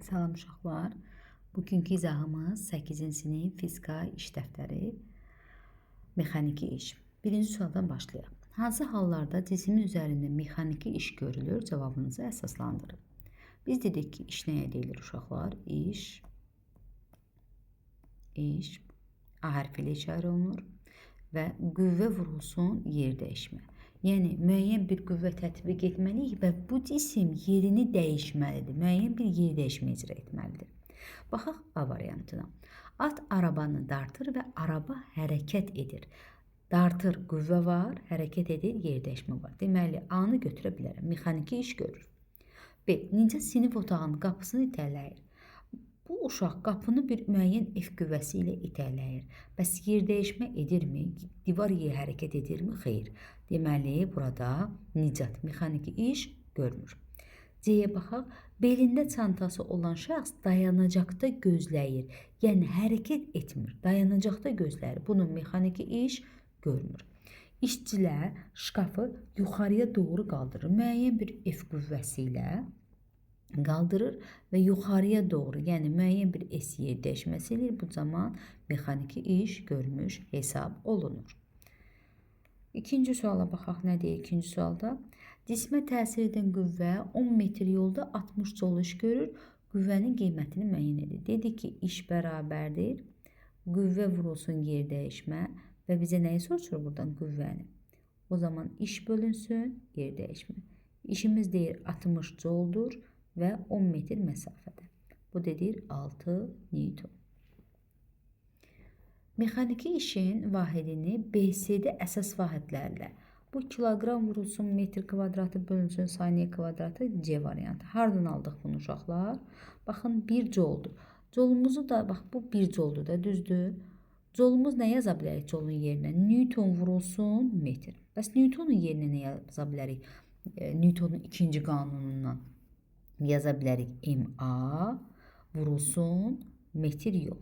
Salam uşaqlar. Bugünkü izahımız 8-ci sinif fizika iş dəftəri mexaniki iş. Birinci sualdan başlayaq. Hansı hallarda cismin üzərində mexaniki iş görülür? Cavabınızı əsaslandırın. Biz dedik ki, iş nəyə deyilir uşaqlar? İş A hərfi ilə işarə olunur və qüvvə vurulsun yer dəyişmə. Yəni, müəyyən bir qüvvə tətbiq etməliyik və bu cisim yerini dəyişməlidir. Müəyyən bir yer dəyişmə icra etməlidir. Baxaq A variantına. At arabanı dartır və araba hərəkət edir. Dartır, qüvvə var, hərəkət edir, yer dəyişmə var. Deməli, A-nı götürə bilərəm. Mexaniki iş görür. B. Necə sinif otağının qapısını itələyir? Bu uşaq qapını bir müəyyən F qüvvəsi ilə itələyir. Bəs yer dəyişmə edirmi? Divar yer hərəkət edirmi? Xeyr. Deməli, burada Nicat mexaniki iş görmür. C-yə baxaq. Belində çantası olan şəxs dayanacaqda gözləyir. Yəni, hərəkət etmir. Dayanacaqda gözləyir. Bunun mexaniki iş görmür. İşçilər şkafı yuxarıya doğru qaldırır. Müəyyən bir F qüvvəsi ilə qaldırır və yuxarıya doğru, yəni müəyyən bir S yer dəyişməsi ilə bu zaman mexaniki iş görmüş hesab olunur. İkinci suala baxaq, nə deyir ikinci sualda? Cismə təsir edən qüvvə 10 metr yolda 60 yol iş görür, qüvvənin qiymətini müəyyən edir. Dedik ki, iş bərabərdir, qüvvə vurulsun yer dəyişmə və bizə nəyi soruşur buradan qüvvəni? O zaman iş bölünsün yer dəyişmə. İşimiz deyir 60 yoldur və 10 metr məsafədə. Bu dedir 6 Newton. Mexaniki işin vahidini BSD əsas vahidlərlə. Bu kiloqram vurulsun metr kvadratı bölünsün saniyə kvadratı C variantı. Hardan aldıq bunu uşaqlar? Baxın 1 joldur. Jolumuzu da, bax bu 1 joldur da, düzdür. Jolumuz nə yaza bilərik jolun yerinə? Newton vurulsun metr. Bəs Newtonun yerinə nə yaza bilərik? Newtonun ikinci qanunundan yaza bilərik MA vurulsun metr yol.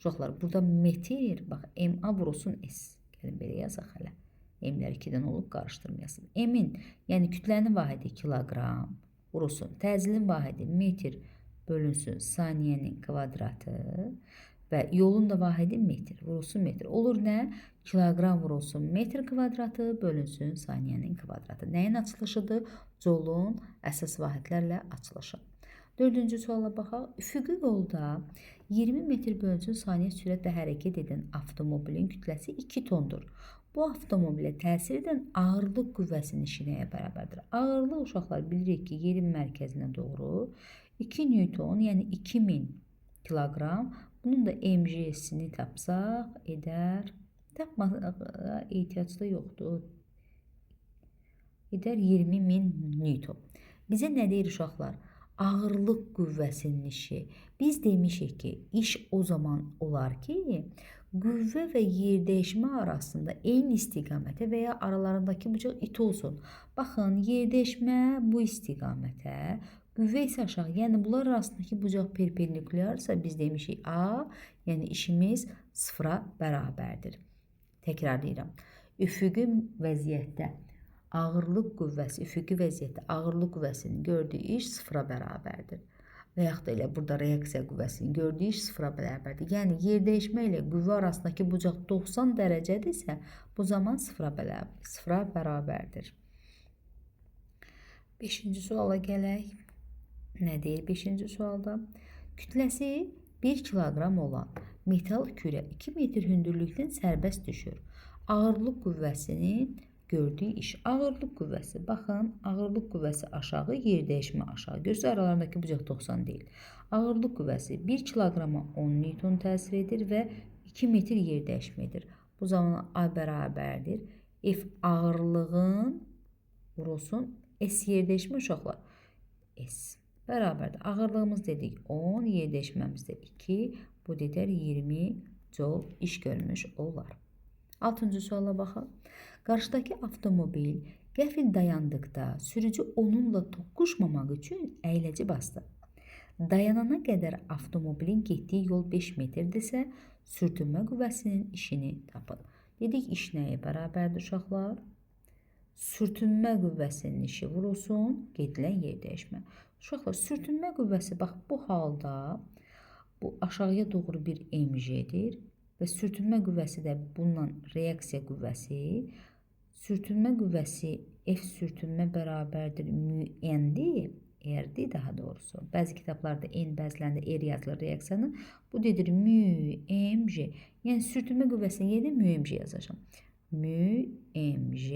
Uşaqlar, burada metr, bax, MA vurulsun S. Gəlin, belə yazaq hələ. M-lər 2-dən olub, qarışdırmayasın. M-in, yəni kütlənin vahidi kiloqram vurulsun. Təzilin vahidi metr bölünsün saniyənin kvadratı və yolun da vahidi metr vurulsun metr. Olur nə? Kiloqram vurulsun metr kvadratı bölünsün saniyənin kvadratı. Nəyin açılışıdır? Jolun əsas vahidlərlə açılışı. Dördüncü suala baxaq. Üfüqi yolda 20 metr bölünsün saniyə sürətlə hərəkət edən avtomobilin kütləsi 2 tondur. Bu avtomobilə təsir edən ağırlıq qüvvəsinin işi nəyə bərabərdir? Ağırlıq uşaqlar bilirik ki, yerin mərkəzinə doğru 2 Newton, yəni 2000 kiloqram. Bunun da MG-sini tapsaq edər, tapmağa ehtiyac da yoxdur. Edər 20.000 Newton. Bizə nə deyir uşaqlar? Ağırlıq qüvvəsinin işi. Biz demişik ki, iş o zaman olar ki, qüvvə və yer dəyişmə arasında eyni istiqamətə və ya aralarındakı bucaq it olsun. Baxın, yer dəyişmə bu istiqamətə, qüvvə isə aşağı. Yəni, bunlar arasındakı bucaq perpendikulyarsa biz demişik A, yəni işimiz sıfıra bərabərdir. Təkrarlayıram. Üfüqi vəziyyətdə ağırlıq qüvvəsi, üfüqi vəziyyətdə ağırlıq qüvvəsinin gördüyü iş sıfıra bərabərdir. Və yaxud da elə burada reaksiya qüvvəsinin gördüyü iş sıfıra bərabərdir. Yəni, yer dəyişmə ilə qüvvə arasındakı bucaq 90 dərəcədirsə, bu zaman sıfıra bərabərdir. 5-ci suala gələk. Nə deyir 5-ci sualda? Kütləsi 1 kiloqram olan metal kürə 2 metr hündürlükdən sərbəst düşür. Ağırlıq qüvvəsinin gördüyü iş. Ağırlıq qüvvəsi. Baxın, ağırlıq qüvvəsi aşağı, yer dəyişmə aşağı. Gözlə, aralarındakı bucaq 90 deyil. Ağırlıq qüvvəsi 1 kiloqrama 10 Newton təsir edir və 2 metr yer dəyişmə edir. Bu zaman A bərabərdir. F ağırlığın vurulsun. S yer dəyişmə uşaqlar. S bərabərdir. Ağırlığımız dedik 10, yer dəyişməmiz də 2. Bu dedər 20 jol iş görmüş olar. 6-cı suala baxaq. Qarşıdakı avtomobil qəfil dayandıqda sürücü onunla toqquşmamaq üçün əyləci bastı. Dayanana qədər avtomobilin getdiyi yol 5 metrdirsə, sürtünmə qüvvəsinin işini tapın. Dedik, iş nəyə bərabərdir uşaqlar? Sürtünmə qüvvəsinin işi vurulsun, gedilən yer dəyişmə. Uşaqlar, sürtünmə qüvvəsi bax bu halda bu aşağıya doğru bir mg'dir və sürtünmə qüvvəsi də bununla reaksiya qüvvəsi. Sürtünmə qüvvəsi F sürtünmə bərabərdir μn'dir. R'dir daha doğrusu. Bəzi kitablarda n, bəzilərində R yazılır reaksiyanın. Bu dedir μmg. Yəni sürtünmə qüvvəsinin yerinə μmg yazacağam. μmg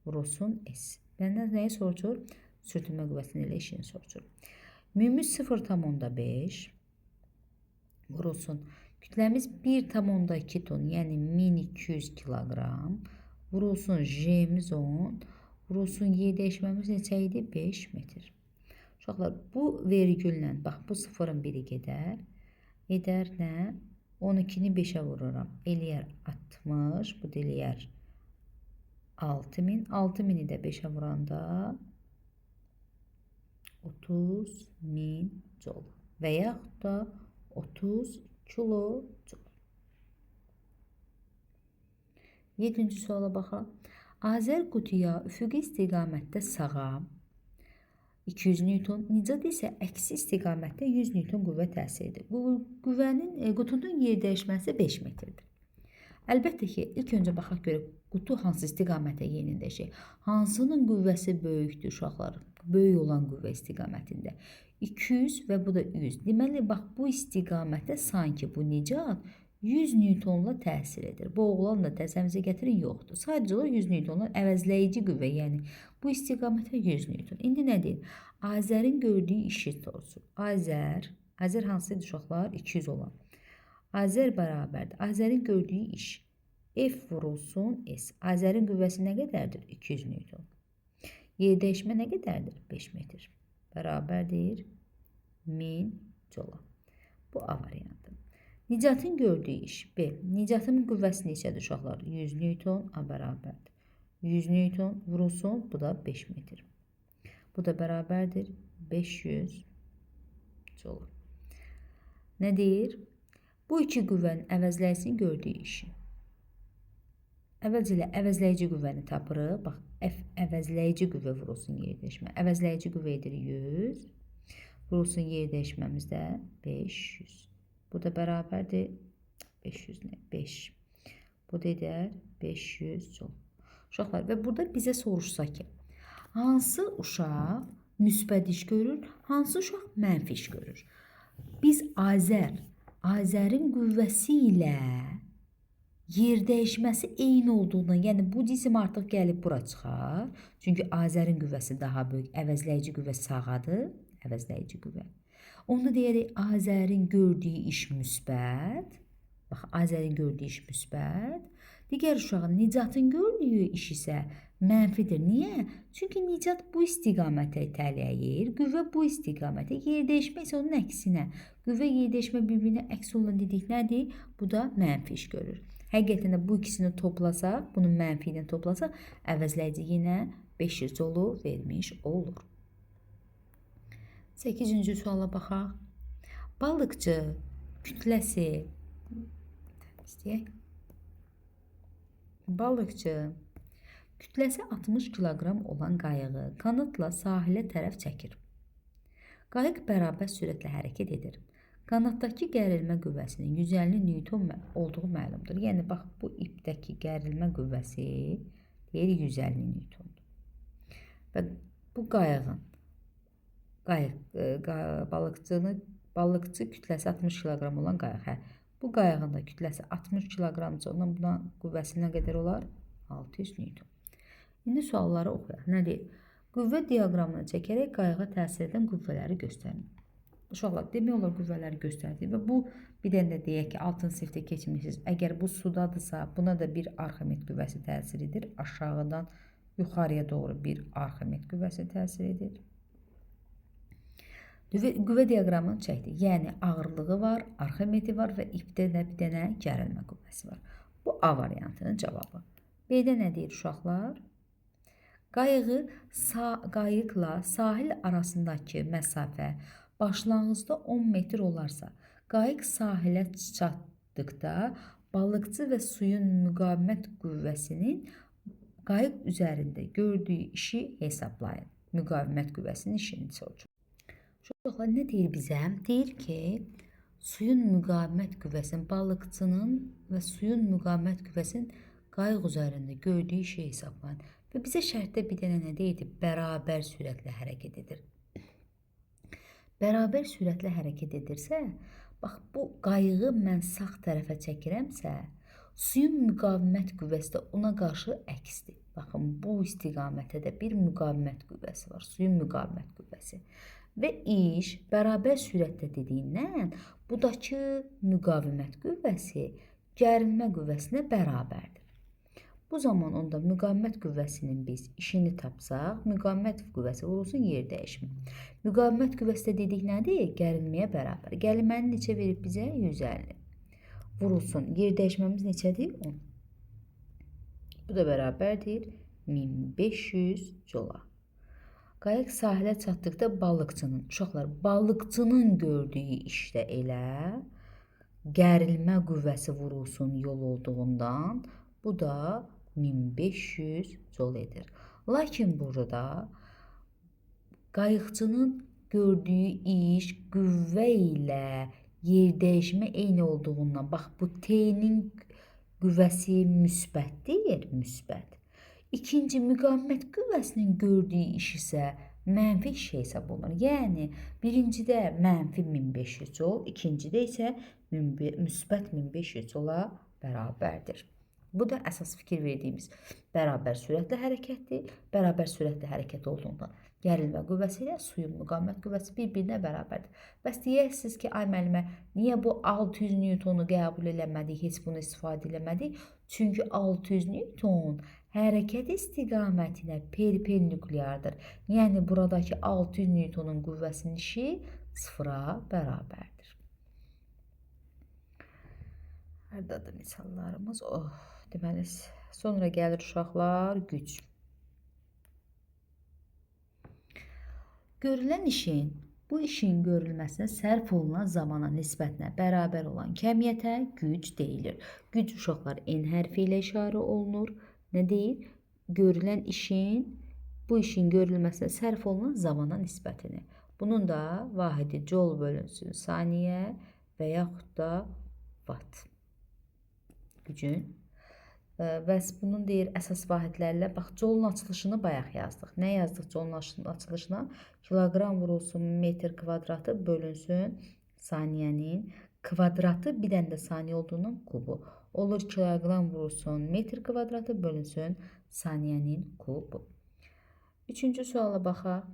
vurulsun S. Bəndən nəyi soruşur? Sürtünmə qüvvəsinin elə işini soruşur. Mümüz 0,5 vurulsun. Kütləmiz 1,2 ton, yəni 1200 kiloqram. Vurulsun J'miz 10. Vurulsun Y dəyişməmiz neçə idi? 5 metr. Uşaqlar, bu vergüllə, bax bu sıfırın biri gedər. Edər nə? 12-ni 5'ə vururam. Eləyər 60. Bu da eləyər 6000. 6000'i də 5'ə vuranda 30.000 joule və yaxud da 30 kilojoule. 7-ci suala baxaq. Azər qutuya üfüqi istiqamətdə sağa 200 Newton, Nicat isə əksi istiqamətdə 100 Newton qüvvə təsir edir. Qutunun yer dəyişməsi 5 metrdir. Əlbəttə ki, ilk öncə baxaq görək, qutu hansı istiqamətə yeniləyəcək. Hansının qüvvəsi böyükdür uşaqlar? Böyük olan qüvvə istiqamətində. 200 və bu da 100. Deməli, bax bu istiqamətdə sanki bu Nicat 100 Newtonla təsir edir. Bu oğlan da təsəvvürünüzə gətirin, yoxdur. Sadəcə o 100 Newtonla əvəzləyici qüvvə, yəni bu istiqamətə 100 Newton. İndi nə deyir? Azərin gördüyü işi soruşur. Azər hansıydı uşaqlar? 200 olan. Azər bərabərdir. Azərin gördüyü iş. F vurulsun S. Azərin qüvvəsi nə qədərdir? 200 Newton. Yer dəyişmə nə qədərdir? 5 metr. Bərabərdir 1000 joule. Bu A variantı. Nicatın gördüyü iş. B. Nicatın qüvvəsi neçədir uşaqlar? 100 Newton A bərabərdir. 100 Newton vurulsun. Bu da 5 metr. Bu da bərabərdir 500 joule. Nə deyir? Bu iki qüvvənin əvəzləyicinin gördüyü işi. Əvvəlcə əvəzləyici qüvvəni tapırıq. Bax, F əvəzləyici qüvvə vurulsun yer dəyişmə. Əvəzləyici qüvvə edir 100. Vurulsun yer dəyişməmizdə 500. Bu da bərabərdir 500 nə? 5. Bu da edər 500 joule. Uşaqlar, və burada bizə soruşsa ki, hansı uşaq müsbət iş görür, hansı uşaq mənfi iş görür? Biz Azərin qüvvəsi ilə yer dəyişməsi eyni olduğundan, yəni bu cisim artıq gəlib bura çıxar. Çünki Azərin qüvvəsi daha böyük, əvəzləyici qüvvə sağadır, əvəzləyici qüvvə. Onda deyərik, Azərin gördüyü iş müsbət. Bax, Azərin gördüyü iş müsbət. Digər uşağın, Nicatın gördüyü iş isə mənfidir. Niyə? Çünki Nicat bu istiqamətə itələyir, qüvvə bu istiqamətə, yer dəyişmə isə onun əksinə. Qüvvə yer dəyişmə bir-birinə əks olan dedik nədir? Bu da mənfi iş görür. Həqiqətən də bu ikisini toplasaq, bunun mənfi ilə toplasaq, əvəzləyici yenə 500 joule vermiş olur. 8-ci suala baxaq. Balıqçı kütləsi Balıqçı kütləsi 60 kiloqram olan qayığı qanotla sahilə tərəf çəkir. Qayıq bərabər sürətlə hərəkət edir. Qanatdakı gərilmə qüvvəsinin 150 Newton olduğu məlumdur. Yəni, bax, bu ipdəki gərilmə qüvvəsi deyir 150 Newtondur. Və bu balıqçı kütləsi 60 kiloqram olan qayıq. Bu qayığın da kütləsi 60 kiloqramcı olan buna qüvvəsi nə qədər olar? 600 Newton. İndi sualları oxuyaq. Nə deyir? Qüvvə diaqramını çəkərək qayığa təsir edən qüvvələri göstərin. Uşaqlar, demək olar qüvvələri göstərdik və bu bir dənə də deyək ki, 6-cı sinifdə keçmişsiniz. Əgər bu sudadırsa, buna da bir Arximed qüvvəsi təsir edir. Aşağıdan yuxarıya doğru bir Arximed qüvvəsi təsir edir. Qüvvə diaqramını çəkdik. Yəni, ağırlığı var, Arximedi var və ipdə də bir dənə gərilmə qüvvəsi var. Bu A variantının cavabı. B-də nə deyir uşaqlar? Qayıqla sahil arasındakı məsafə başlanğıcda 10 metr olarsa, qayıq sahilə çatdıqda balıqçı və suyun müqavimət qüvvəsinin qayıq üzərində gördüyü işi hesablayın. Müqavimət qüvvəsinin işini soruşur. Uşaqlar nə deyir bizə? Deyir ki, suyun müqavimət qüvvəsinin balıqçının və suyun müqavimət qüvvəsinin qayıq üzərində gördüyü şey hesablayın. Və bizə şərtdə bir dənə nə deyildi? Bərabər sürətlə hərəkət edir. Bərabər sürətlə hərəkət edirsə, bax bu qayığı mən sağ tərəfə çəkirəmsə, suyun müqavimət qüvvəsi də ona qarşı əksdir. Baxın, bu istiqamətdə də bir müqavimət qüvvəsi var, suyun müqavimət qüvvəsi. Və iş bərabər sürətdə dediyindən, budakı müqavimət qüvvəsi gərilmə qüvvəsinə bərabərdir. Bu zaman onda müqavimət qüvvəsinin biz işini tapsaq, müqavimət qüvvəsi vurulsun yer dəyişmə. Müqavimət qüvvəsi də dedik nədir? Gərilməyə bərabər. Gərilməni neçə verib bizə? 150. Vurulsun. Yer dəyişməmiz neçədir? 10. Bu da bərabərdir 1500 jola. Qayıq sahilə çatdıqda balıqçının, uşaqlar, balıqçının gördüyü işdə elə gərilmə qüvvəsi vurulsun yol olduğundan, bu da 1500 jol edir. Lakin burada qayıqçının gördüyü iş qüvvə ilə yer dəyişmə eyni olduğundan, bax bu T-nin qüvvəsi müsbətdir, müsbət. İkinci müqavimət qüvvəsinin gördüyü iş isə mənfi iş hesab olunur. Yəni birincidə mənfi 1500 jol, ikincidə isə müsbət 1500 jola bərabərdir. Bu da əsas fikir verdiyimiz bərabər sürətlə hərəkətdir. Bərabər sürətlə hərəkət olduğundan gərilmə qüvvəsi ilə suyun müqavimət qüvvəsi bir-birinə bərabərdir. Bəs deyərsiniz ki, ay müəllimə, niyə bu 600 Newtonu qəbul eləmədik, heç bunu istifadə eləmədik? Çünki 600 Newton hərəkət istiqamətinə perpendikulyardır. Yəni buradakı 600 Newtonun qüvvəsinin işi sıfıra bərabərdir. Hardadır misallarımız? Deməli, sonra gəlir uşaqlar güc. Görülən işin, bu işin görülməsinə sərf olunan zamana nisbətlə bərabər olan kəmiyyətə güc deyilir. Güc uşaqlar N hərfi ilə işarə olunur. Nə deyir? Görülən işin, bu işin görülməsinə sərf olunan zamana nisbətini. Bunun da vahidi joule bölünsün saniyə və yaxud da watt. Gücün. Və bunun deyir əsas vahidlərlə, bax, joulun açılışını bayaq yazdıq. Nə yazdıq joulun açılışına? Kiloqram vurulsun metr kvadratı bölünsün saniyənin kvadratı, bir dənə də saniyə olduğundan kubu. Olur kiloqram vurulsun metr kvadratı bölünsün saniyənin kubu. Üçüncü suala baxaq.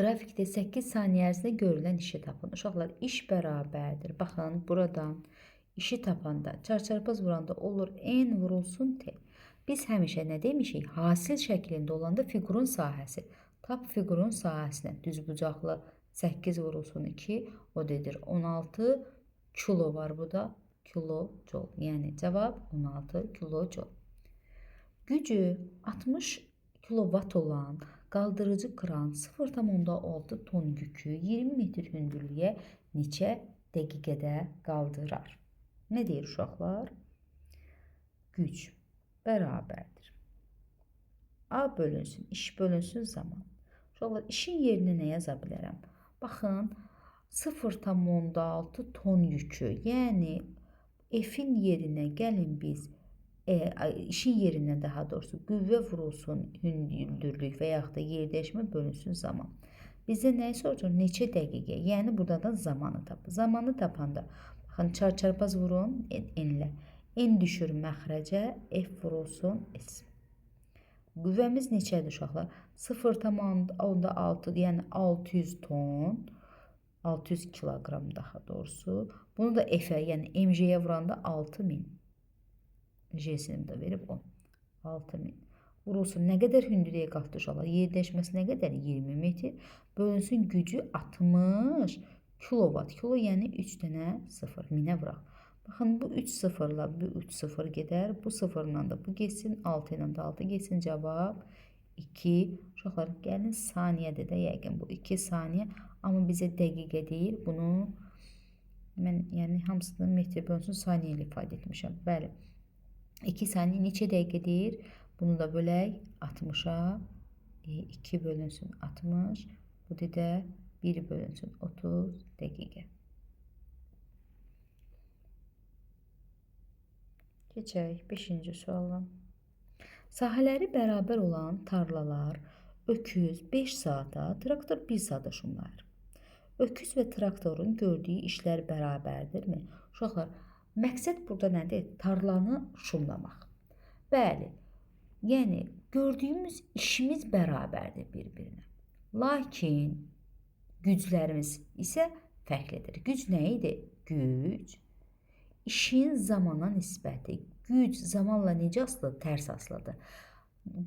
Qrafikdə 8 saniyə ərzində görülən işi tapın. Uşaqlar, iş bərabərdir. Baxın, buradan işi tapanda, çarçarpaz vuranda olur N vurulsun T. Biz həmişə nə demişik? Hasil şəklində olanda fiqurun sahəsi. Tap fiqurun sahəsinə düzbucaqlı 8 vurulsun 2, o dedir 16 kilo var bu da kilojol. Yəni cavab 16 kilojol. Gücü 60 kilovat olan qaldırıcı kran 0,6 ton yükü 20 metr hündürlüyə neçə dəqiqədə qaldırar? Nə deyir uşaqlar? Güc bərabərdir. A bölünsün, iş bölünsün zaman. Uşaqlar, işin yerinə nə yaza bilərəm? Baxın, 0,6 ton yükü, yəni F-in yerinə gəlin biz, işin yerinə daha doğrusu qüvvə vurulsun hündürlük və yaxud da yer dəyişmə bölünsün zaman. Bizdə nəyi soracaq? Neçə dəqiqə? Yəni buradan zamanı tap. Zamanı tapanda, baxın, çarçarpaz vurun N-lə. N düşür məxrəcə, F vurulsun S. Qüvvəmiz neçədir uşaqlar? 0,6, yəni 600 ton, 600 kiloqram daha doğrusu. Bunu da F-ə, yəni MJ-yə vuranda 6000. J-sini də verib 10. 6000. Vurulsun, nə qədər hündürlüyə qalxdı uşaqlar? Yer dəyişməsi nə qədər? 20 metr. Bölünsün gücü 60 kilovat. Kilo yəni 3 dənə 0. Minə vuraq. Baxın, bu 3 sıfırla bu 3 sıfır gedər. Bu sıfırla da bu geçsin. 6 ilə də 6 geçsin. Cavab 2. Uşaqlar, gəlin saniyədə də yəqin bu 2 saniyə. Amma bizə dəqiqə deyil. Bunu mən yəni hamısını metr bölünsün saniyə ilə ifadə etmişəm. Bəli. 2 saniyə neçə dəqiqə deyir? Bunu da bölək 60-a. 2 bölünsün 60. Bu da 1 bölünsün 30 dəqiqə. Keçək 5-ci suala. Sahələri bərabər olan tarlalar öküz 5 saata, traktor 1 saata şumlayır. Öküz və traktorun gördüyü işlər bərabərdirmi? Uşaqlar, məqsəd burada nədir? Tarlanı şumlamaq. Bəli, yəni gördüyümüz işimiz bərabərdir bir-birinə. Lakin güclərimiz isə fərqlidir. Güc nə idi? Güc İşin zamana nisbəti. Güc zamanla necə asılıdır? Tərs asılıdır.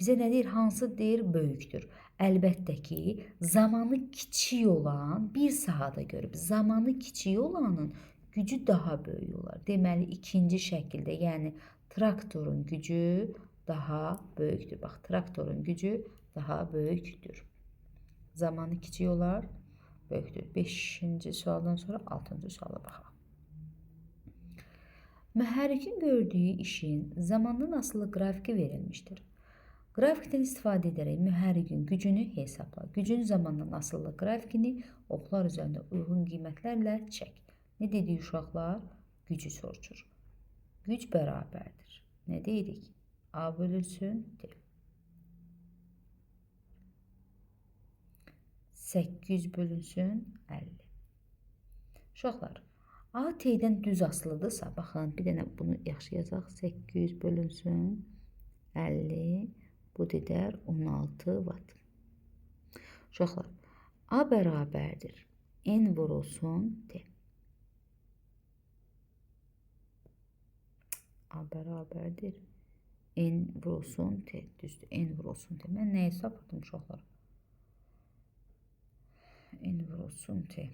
Bizə nə deyir? Hansı deyir? Böyükdür. Əlbəttə ki, zamanı kiçik olan bir sahada görüb, zamanı kiçik olanın gücü daha böyük olar. Deməli, ikinci şəkildə, yəni traktorun gücü daha böyükdür. Bax, traktorun gücü daha böyükdür. Zamanı kiçik olar, böyükdür. 5-ci sualdan sonra 6-cı suala baxaq. Mühərrikin gördüyü işin zamandan asılı qrafiki verilmişdir. Qrafikdən istifadə edərək mühərrikin gücünü hesabla. Gücün zamandan asılı qrafikini oxlar üzərində uyğun qiymətlərlə çək. Nə dedik uşaqlar? Gücü soruşur. Güc bərabərdir. Nə deyirik? A bölünsün D. 800 bölünsün 50. Uşaqlar, A T'dən düz asılıdırsa, baxın, bir dənə bunu yaxşı yazaq. 800 bölünsün 50, bu dedər 16 watt. Uşaqlar, A bərabərdir. N vurulsun T. A bərabərdir. N vurulsun T. Düzdür, N vurulsun T. Mən nə hesab etdim uşaqlar? N vurulsun T.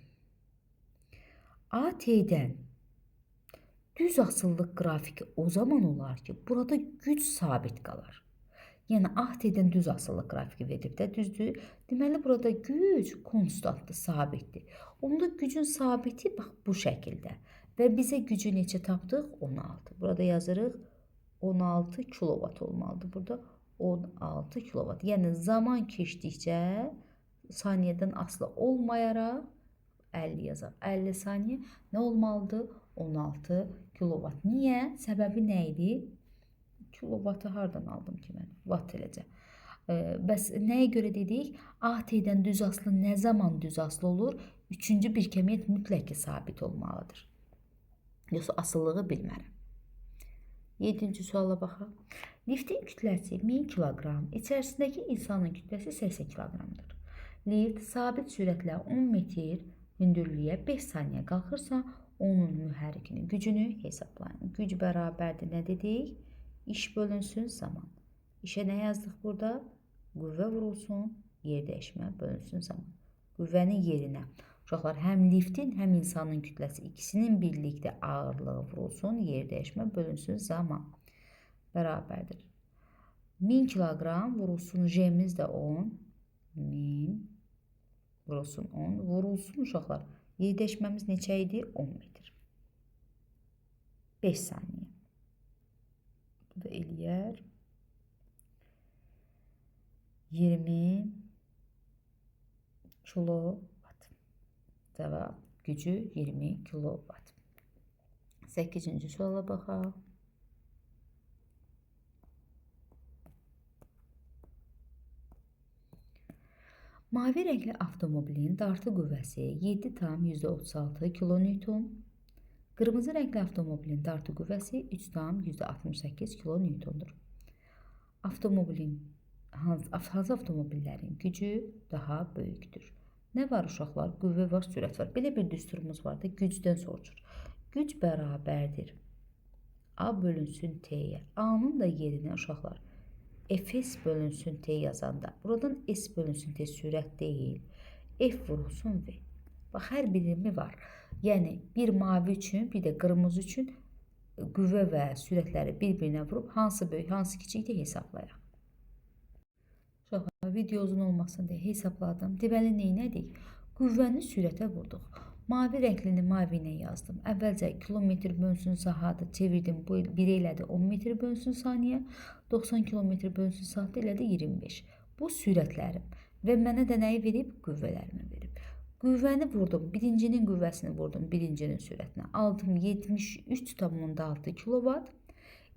AT'dən düz asıllıq qrafiki o zaman olar ki, burada güc sabit qalar. Yəni, AT'dən düz asıllıq qrafiki verilib də, düzdür. Deməli, burada güc konstantdır, sabitdir. Onda gücün sabiti, bax, bu şəkildə. Və bizə gücü neçə tapdıq? 16. Burada yazırıq, 16 kilovat olmalıdır. Burada 16 kilovat. Yəni, zaman keçdikcə saniyədən asılı olmayaraq 50 yazaq. 50 saniyə nə olmalıdır? 16 kilovat. Niyə? Səbəbi nə idi? Kilovatı hardan aldım ki mən? Watt eləcə. Bəs nəyə görə dedik? AT-dən düz asılı nə zaman düz asılı olur? Üçüncü bir kəmiyyət mütləq ki, sabit olmalıdır. Yoxsa asıllığı bilmərəm. 7-ci suala baxaq. Liftin kütləsi 1000 kiloqram, içərisindəki insanın kütləsi 80 kiloqramdır. Lift sabit sürətlə 10 metr hündürlüyə 5 saniyə qalxırsa, onun mühərrikinin gücünü hesablayın. Güc bərabərdir, nə dedik? İş bölünsün zaman. İşə nə yazdıq burada? Qüvvə vurulsun, yer dəyişmə bölünsün zaman. Qüvvənin yerinə. Uşaqlar, həm liftin, həm insanın kütləsi ikisinin birlikdə ağırlığı vurulsun, yer dəyişmə bölünsün zaman. Bərabərdir. 1000 kiloqram vurulsun, J'miz də 10. 1000 vurulsun 10. Vurulsun uşaqlar. Yer dəyişməmiz neçə idi? 10 metr. 5 saniyə. Bu da eləyər 20 kilovat. Cavab gücü 20 kilovat. 8-ci suala baxaq. Mavi rəngli avtomobilin dartı qüvvəsi 7,36 kN, qırmızı rəngli avtomobilin dartı qüvvəsi 3,68 kN-dur. Hansı avtomobillərin gücü daha böyükdür? Nə var uşaqlar? Qüvvə var, sürət var. Belə bir düsturumuz var da, gücdən soruşur. Güc bərabərdir. A bölünsün T'yə. A-nın da yerinə uşaqlar Fs bölünsün T yazanda, buradan S bölünsün T sürət deyil, F vurulsun V. Bax, hər birimi var. Yəni, bir mavi üçün, bir də qırmızı üçün qüvvə və sürətləri bir-birinə vurub, hansı böyük, hansı kiçikdir hesablayaq. Video uzun olmasın deyə hesabladım. Deməli, neynədik? Qüvvəni sürətə vurduq. Mavi rənglini mavi ilə yazdım. Əvvəlcə kilometr bölünsün sahada çevirdim. Bu 1 elədi 10 metr bölünsün saniyə. 90 kilometr bölünsün saatdə elədi 25. Bu sürətlərim. Və mənə də nəyi verib? Qüvvələrimi verib. Qüvvəni vurdum. Birincinin qüvvəsini vurdum birincinin sürətinə. Aldım 73,6 kilovat.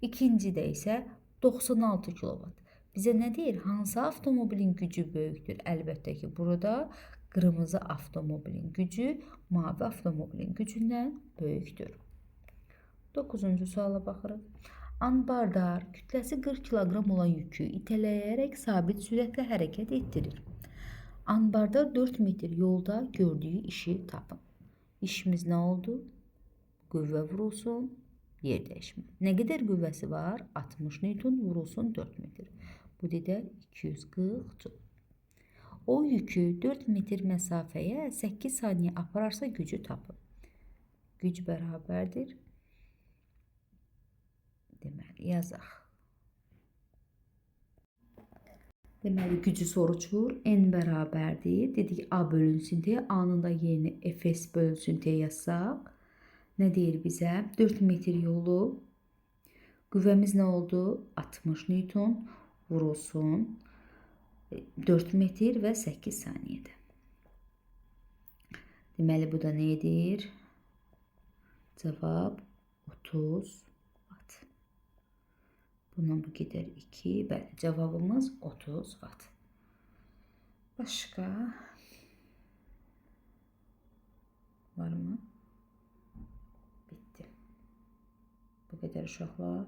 İkincidə isə 96 kilovat. Bizə nə deyir? Hansı avtomobilin gücü böyükdür? Əlbəttə ki, burada qırmızı avtomobilin gücü mavi avtomobilin gücündən böyükdür. 9-cu suala baxırıq. Anbardar kütləsi 40 kiloqram olan yükü itələyərək sabit sürətlə hərəkət etdirir. Anbardar 4 metr yolda gördüyü işi tapın. İşimiz nə oldu? Qüvvə vurulsun, yer dəyişmə. Nə qədər qüvvəsi var? 60 Newton vurulsun 4 metr. Bu da 240 Joule. O yükü 4 metr məsafəyə 8 saniyə apararsa gücü tapın. Güc bərabərdir. Deməli, yazaq. Deməli, gücü soruşur. N bərabərdir. Dedik, A bölünsün deyə. A-nın da yerini Fs bölünsün deyə yazsaq. Nə deyir bizə? 4 metr yolu. Qüvvəmiz nə oldu? 60 Newton vurulsun 4 metr və 8 saniyədə. Deməli, bu da nə edir? Cavab 30 watt. Bundan bu gedər 2. Bəli, cavabımız 30 watt. Başqa var mı? Bitdi. Bu qədər uşaqlar.